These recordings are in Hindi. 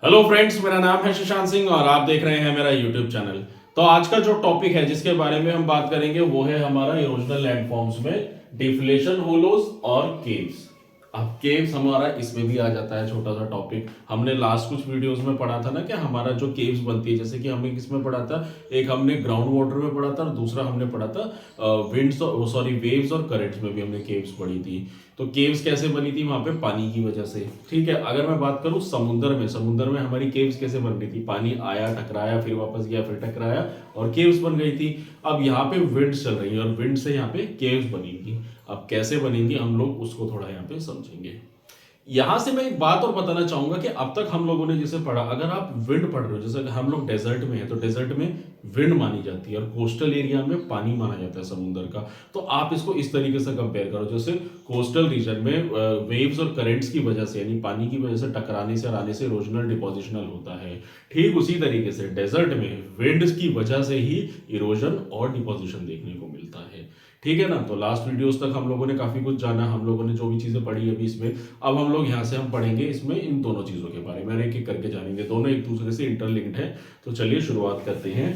हेलो फ्रेंड्स, मेरा नाम है शशांक सिंह और आप देख रहे हैं मेरा यूट्यूब चैनल। तो आज का जो टॉपिक है जिसके बारे में हम बात करेंगे वो है हमारा इरोजनल लैंडफॉर्म्स में डिफ्लेशन होलोज और केव्स। अब केव्स हमारा इसमें भी आ जाता है, छोटा सा टॉपिक। हमने लास्ट कुछ वीडियोस में पढ़ा था ना कि हमारा जो केव्स बनती है, जैसे कि हमने किसमें पढ़ा था, एक हमने ग्राउंड वाटर में पढ़ा था और दूसरा हमने पढ़ा था विंड्स और सॉरी वेव्स और करंट्स में भी हमने केव्स पढ़ी थी। तो केव्स कैसे बनी थी वहां पे, पानी की वजह से। ठीक है, अगर मैं बात करूं समुद्र में हमारी केव्स कैसे बन रही थी, पानी आया, टकराया, फिर वापस गया, फिर टकराया और केव्स बन गई थी। अब यहाँ पे विंड्स चल रही है और विंड से यहाँ पे केव्स बनेंगी। अब कैसे बनेंगी हम लोग उसको थोड़ा यहाँ पे समझेंगे। यहां से मैं एक बात और बताना चाहूंगा कि अब तक हम लोगों ने जैसे पढ़ा, अगर आप विंड पढ़ रहे हो, जैसे कि हम लोग डेजर्ट में है तो डेजर्ट में विंड मानी जाती है और कोस्टल एरिया में पानी माना जाता है समुद्र का। तो आप इसको इस तरीके से कंपेयर करो, जैसे कोस्टल रीजन में वेव्स और करेंट्स की वजह से, यानी पानी की वजह से टकराने से और आने से इरोजनल डिपोजिशनल होता है। ठीक उसी तरीके से डेजर्ट में विंड की वजह से ही इरोजन और डिपोजिशन देखने को मिलता है। ठीक है ना। तो लास्ट वीडियोस तक हम लोगों ने काफी कुछ जाना, हम लोगों ने जो भी चीजें पढ़ी अभी इसमें, अब हम लोग यहाँ से हम पढ़ेंगे इसमें इन दोनों चीजों के बारे में, एक एक करके जानेंगे। दोनों एक दूसरे से इंटरलिंक्ड है। तो चलिए शुरुआत करते हैं।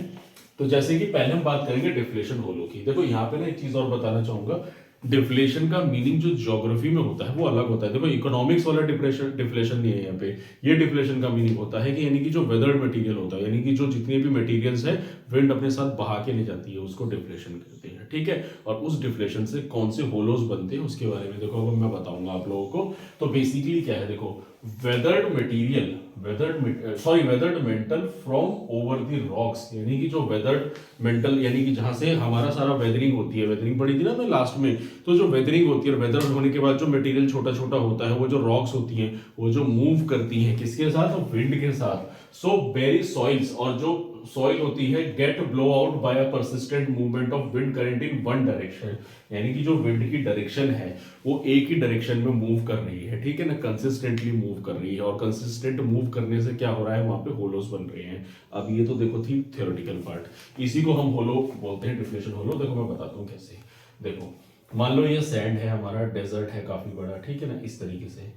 तो जैसे कि पहले हम बात करेंगे डिफ्लेशन होलो की। देखो यहाँ पे ना एक चीज और बताना चाहूंगा, डिफ्लेशन का मीनिंग जो ज्योग्राफी में होता है वो अलग होता है। देखो इकोनॉमिक्स वाला डिफ्लेशन नहीं है यहाँ पे। ये डिफ्लेशन का मीनिंग होता है कि यानी कि जो वेदर्ड मटेरियल होता है, यानी कि जो जितने भी मटेरियल्स है विंड अपने साथ बहा के ले जाती है, उसको डिफ्लेशन कहते हैं। ठीक है, और उस डिफ्लेशन से कौन से होलोज बनते हैं उसके बारे में देखो अब मैं बताऊंगा आप लोगों को। तो बेसिकली क्या है, देखो weathered material, weathered mental from over the rocks, यानी कि जो वेदर्ड मेंटल यानी कि जहां से हमारा सारा वेदरिंग होती है, वेदरिंग पड़ी थी ना मैं लास्ट में। तो जो वेदरिंग होती है, वेदर होने के बाद जो मटेरियल छोटा छोटा होता है, वो जो रॉक्स होती हैं वो जो मूव करती हैं किसके साथ, विंड के साथ। सो वेरी सॉइल्स, और जो सॉइल होती है get blow out by a persistent movement of wind current in one direction, यानी कि जो विंड की डायरेक्शन है वो एक ही डायरेक्शन में मूव कर रही है। ठीक है ना, कंसिस्टेंटली मूव कर रही है, और कंसिस्टेंट मूव करने से क्या हो रहा है, वहां पे होलोस बन रहे हैं। अब ये तो देखो थी थ्योरेटिकल पार्ट, इसी को हम होलो बोलते हैं, डिफ्लेशन होलो। देखो मैं बताता हूँ कैसे। देखो मान लो ये सैंड है, हमारा डेजर्ट है काफी बड़ा, ठीक है ना, इस तरीके से।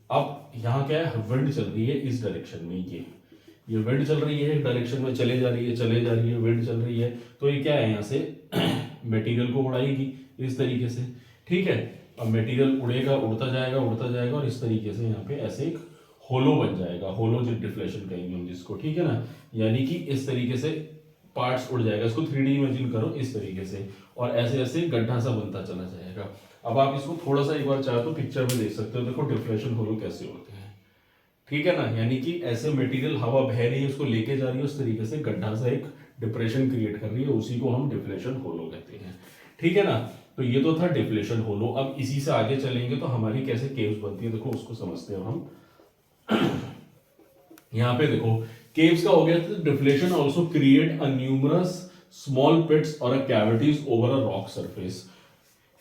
अब यहाँ क्या है, विंड चल रही है इस डायरेक्शन में, ये विंड चल रही है, डायरेक्शन में चले जा रही है, चले जा रही है, विंड चल रही है। तो ये क्या है, यहाँ से मटेरियल को उड़ाएगी इस तरीके से। ठीक है, अब मटेरियल उड़ेगा, उड़ता जाएगा, उड़ता जाएगा, और इस तरीके से यहाँ पे ऐसे एक होलो बन जाएगा, होलो डिफ्लेशन कहेंगे हम जिसको। ठीक है ना, यानी कि इस तरीके से पार्ट्स उड़ जाएगा। इसको 3D इमेजिन करो इस तरीके से, और ऐसे ऐसे गड्ढा सा बनता चला जाएगा। अब आप इसको थोड़ा सा एक बार चाहे तो पिक्चर में देख सकते हो, देखो डिफ्लेशन होलो कैसे होते हैं। ठीक है ना, यानी कि ऐसे मटेरियल हवा बह रही है, उसको लेके जा रही है, उस तरीके से गड्ढा सा एक डिप्रेशन क्रिएट कर रही है, उसी को हम डिफ्लेशन होलो कहते हैं। ठीक है ना, तो ये तो था डिफ्लेशन होलो। अब इसी से आगे चलेंगे तो हमारी कैसे केव्स बनती है, देखो उसको समझते हैं हम। यहाँ पे देखो केव्स का हो गया, तो deflation also create a numerous small pits और a cavities over a rock surface.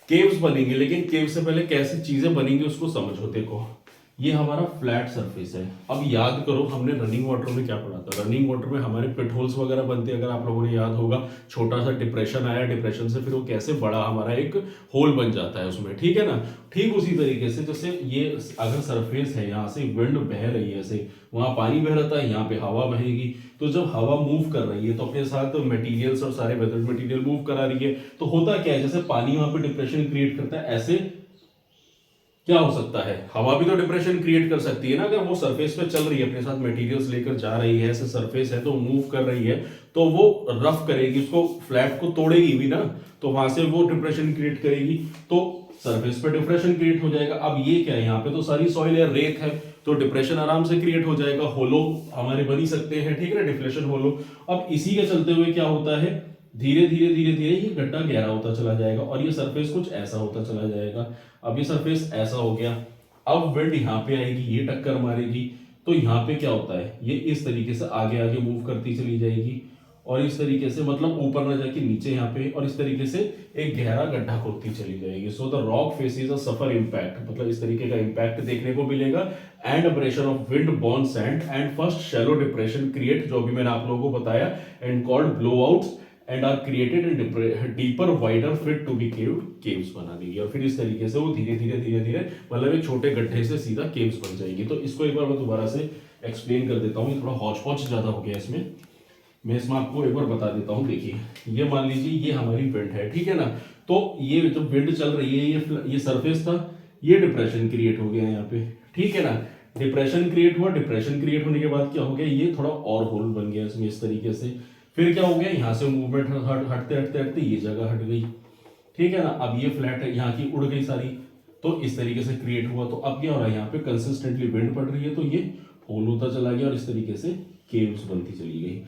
Caves बनेंगे, लेकिन केव से पहले कैसी चीजें बनेंगी उसको समझो। देखो ये हमारा फ्लैट सरफेस है। अब याद करो हमने रनिंग वाटर में क्या पढ़ा था, रनिंग वाटर में हमारे पिट होल्स वगैरह बनते हैं, अगर आप लोगों ने याद होगा। छोटा सा डिप्रेशन आया, डिप्रेशन से फिर वो कैसे बड़ा हमारा एक होल बन जाता है उसमें। ठीक है ना, ठीक उसी तरीके से जैसे ये अगर सरफेस है, यहाँ से विंड बह रही है ऐसे, वहां पानी बह रहा है, यहाँ पे हवा बहेगी। तो जब हवा मूव कर रही है तो अपने साथ मटेरियल्स और सारे वेदर मटेरियल मूव करा रही है। तो होता क्या है, जैसे पानी वहां पे डिप्रेशन क्रिएट करता है, ऐसे क्या हो सकता है, हवा भी तो डिप्रेशन क्रिएट कर सकती है ना। अगर वो सरफेस पे चल रही है, अपने साथ मटेरियल्स लेकर जा रही है, ऐसे सरफेस है तो मूव कर रही है, तो वो रफ करेगी, उसको फ्लैट को तोड़ेगी भी ना, तो वहां से वो डिप्रेशन क्रिएट करेगी, तो सरफेस पे डिप्रेशन क्रिएट हो जाएगा। अब ये क्या है, यहाँ पे तो सारी सॉइल है, रेत है, तो डिप्रेशन आराम से क्रिएट हो जाएगा, होलो हमारे बन ही सकते हैं। ठीक है ना, डिफ्लेशन होलो। अब इसी के चलते हुए क्या होता है, धीरे धीरे धीरे धीरे ये गड्ढा गहरा होता चला जाएगा और ये सरफेस कुछ ऐसा होता चला जाएगा। अब ये सरफेस ऐसा हो गया, अब विंड यहाँ पे आएगी, ये टक्कर मारेगी, तो यहाँ पे क्या होता है, ये इस तरीके से आगे आगे मूव करती चली जाएगी, और इस तरीके से मतलब ऊपर ना जाके नीचे यहाँ पे, और इस तरीके से एक गहरा गड्ढा खोदती चली जाएगी। So the rock faces a suffer impact, मतलब इस तरीके का इम्पैक्ट देखने को मिलेगा। And abrasion of wind borne sand and first shallow depression create, जो भी मैंने आप लोगों को बताया, and called blow outs and are created in deeper wider fit to be caves बना देगी। और फिर इस तरीके से वो धीरे धीरे धीरे धीरे मतलब एक छोटे गड्ढे से सीधा केव्स बन जाएगी। तो इसको एक बार मैं दोबारा से एक्सप्लेन कर देता हूँ, ये थोड़ा हौच पौच ज़्यादा हो गया इसमें। मैं इसमें आपको एक बार बता देता हूँ। देखिए ये मान लीजिए ये हमारी विंड है, ठीक है ना। तो ये जो विंड चल रही है, ये सरफेस था, ये डिप्रेशन क्रिएट हो गया यहाँ पे, ठीक है ना। डिप्रेशन क्रिएट हुआ, डिप्रेशन क्रिएट होने के बाद क्या हो गया, ये थोड़ा और होल बन गया इसमें इस तरीके से। फिर क्या हो गया, यहाँ से मूवमेंट हटते हटते हटते ये जगह हट गई, ठीक है ना। अब ये फ्लैट है, यहाँ की उड़ गई सारी, तो इस तरीके से क्रिएट हुआ। तो अब क्या हो रहा है, यहाँ पे कंसिस्टेंटली विंड पड़ रही है, तो ये होल होता चला गया और इस तरीके से केव्स बनती चली गई।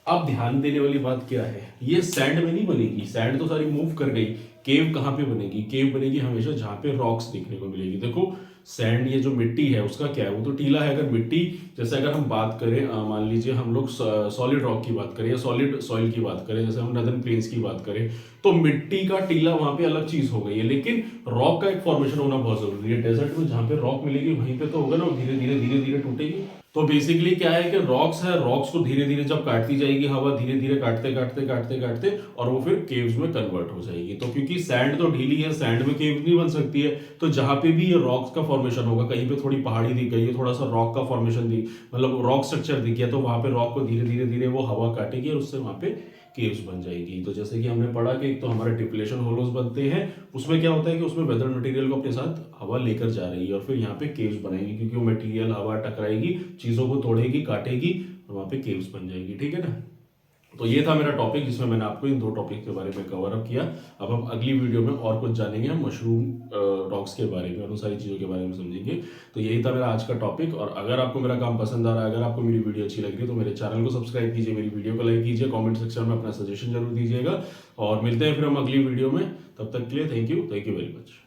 अब ध्यान देने वाली बात क्या है, ये सैंड में नहीं बनेगी, सैंड तो सारी मूव कर गई। केव कहाँ पे बनेगी, केव बनेगी हमेशा जहां पे रॉक्स देखने को मिलेगी। देखो सैंड, ये जो मिट्टी है उसका क्या है, वो तो टीला है। अगर मिट्टी, जैसे अगर हम बात करें, मान लीजिए हम लोग सॉलिड रॉक की बात करें या सॉलिड सॉइल की बात करें, जैसे हम नदर्न प्लेन्स की बात करें, तो मिट्टी का टीला वहां पे अलग चीज हो गई है, लेकिन रॉक का एक फॉर्मेशन होना बहुत जरूरी है। डेजर्ट में जहां पे रॉक मिलेगी वहीं पे तो होगा ना, धीरे धीरे टूटेगी। तो बेसिकली क्या है कि रॉक्स है, रॉक्स को धीरे धीरे जब काटती जाएगी हवा, धीरे धीरे काटते काटते काटते काटते, और वो फिर केव्स में कन्वर्ट हो जाएगी। तो क्योंकि सैंड तो ढीली है, सैंड में केव नहीं बन सकती है, तो जहां पे भी ये रॉक्स का फॉर्मेशन होगा, कहीं पे थोड़ी पहाड़ी दिख गई है, थोड़ा सा रॉक का फॉर्मेशन दिख, मतलब रॉक स्ट्रक्चर दिख गया, तो वहां पे रॉक को धीरे धीरे वो हवा काटेगी और उससे वहां पे केव्स बन जाएगी। तो जैसे कि हमने पढ़ा कि एक तो हमारे डिप्लेशन होलोज बनते हैं, उसमें क्या होता है कि उसमें वेदर मटेरियल को अपने साथ हवा लेकर जा रही है और फिर यहाँ पे केव्स बनाएगी, क्योंकि वो मटेरियल हवा टकराएगी, चीजों को तोड़ेगी, काटेगी और वहां पे केव्स बन जाएगी, ठीक है ना। तो ये था मेरा टॉपिक, जिसमें मैंने आपको इन 2 टॉपिक के बारे में कवर अप किया। अब हम अगली वीडियो में और कुछ जानेंगे, हम मशरूम रॉक्स के बारे में और उन सारी चीज़ों के बारे में समझेंगे। तो यही था मेरा आज का टॉपिक। और अगर आपको मेरा काम पसंद आ रहा है, अगर आपको मेरी वीडियो अच्छी लग रही है, तो मेरे चैनल को सब्सक्राइब कीजिए, मेरी वीडियो को लाइक कीजिए, कॉमेंट सेक्शन में अपना सजेशन जरूर दीजिएगा। और मिलते हैं फिर हम अगली वीडियो में, तब तक के लिए थैंक यू वेरी मच।